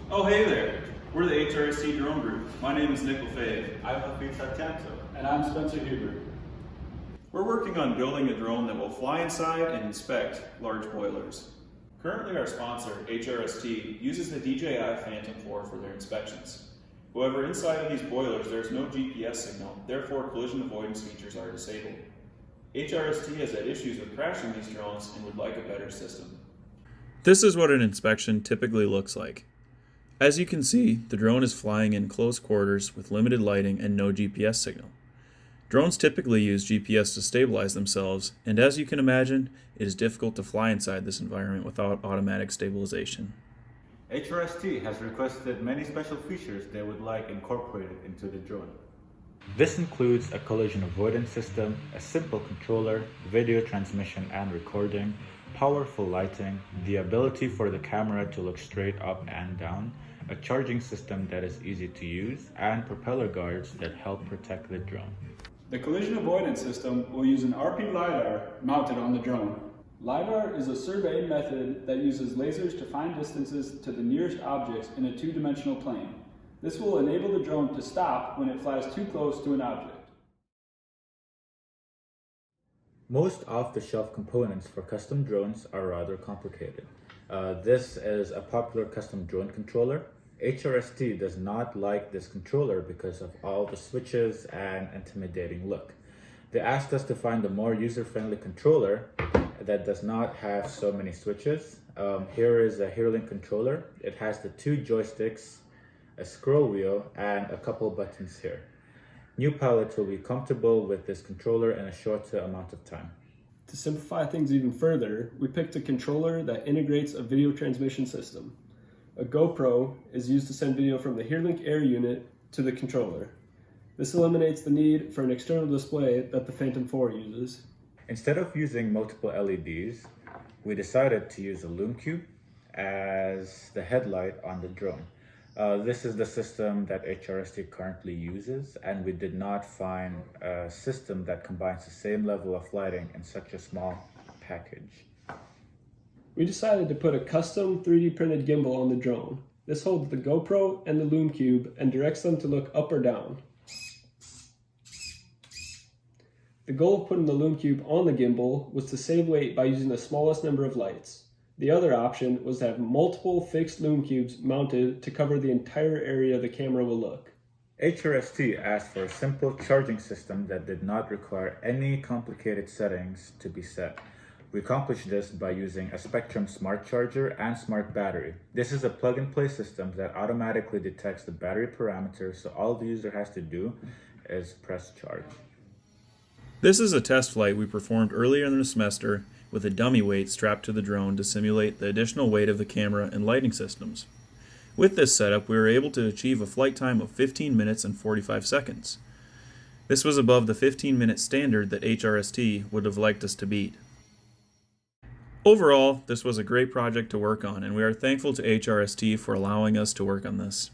Oh, hey there. We're the HRST drone group. My name is Nick Lefebvre. I'm Hafiz Tanto. And I'm Spencer Huber. We're working on building a drone that will fly inside and inspect large boilers. Currently, our sponsor, HRST, uses the DJI Phantom 4 for their inspections. However, inside of these boilers, there is no GPS signal, therefore collision avoidance features are disabled. HRST has had issues with crashing these drones and would like a better system. This is what an inspection typically looks like. As you can see, the drone is flying in close quarters with limited lighting and no GPS signal. Drones typically use GPS to stabilize themselves, and as you can imagine, it is difficult to fly inside this environment without automatic stabilization. HRST has requested many special features they would like incorporated into the drone. This includes a collision avoidance system, a simple controller, video transmission and recording, powerful lighting, the ability for the camera to look straight up and down, a charging system that is easy to use, and propeller guards that help protect the drone. The collision avoidance system will use an RP LiDAR mounted on the drone. LiDAR is a survey method that uses lasers to find distances to the nearest objects in a two-dimensional plane. This will enable the drone to stop when it flies too close to an object. Most off-the-shelf components for custom drones are rather complicated. This is a popular custom drone controller. HRST does not like this controller because of all the switches and intimidating look. They asked us to find a more user-friendly controller that does not have so many switches. Here is a HearLink controller. It has the two joysticks, a scroll wheel, and a couple buttons here. New pilots will be comfortable with this controller in a shorter amount of time. To simplify things even further, we picked a controller that integrates a video transmission system. A GoPro is used to send video from the HearLink Air unit to the controller. This eliminates the need for an external display that the Phantom 4 uses. Instead of using multiple LEDs, we decided to use a Lume Cube as the headlight on the drone. This is the system that HRST currently uses, and we did not find a system that combines the same level of lighting in such a small package. We decided to put a custom 3D printed gimbal on the drone. This holds the GoPro and the Lume Cube and directs them to look up or down. The goal of putting the Lume Cube on the gimbal was to save weight by using the smallest number of lights. The other option was to have multiple fixed Lume Cubes mounted to cover the entire area the camera will look. HRST asked for a simple charging system that did not require any complicated settings to be set. We accomplished this by using a Spectrum smart charger and smart battery. This is a plug-and-play system that automatically detects the battery parameters, so all the user has to do is press charge. This is a test flight we performed earlier in the semester with a dummy weight strapped to the drone to simulate the additional weight of the camera and lighting systems. With this setup, we were able to achieve a flight time of 15 minutes and 45 seconds. This was above the 15-minute standard that HRST would have liked us to beat. Overall, this was a great project to work on, and we are thankful to HRST for allowing us to work on this.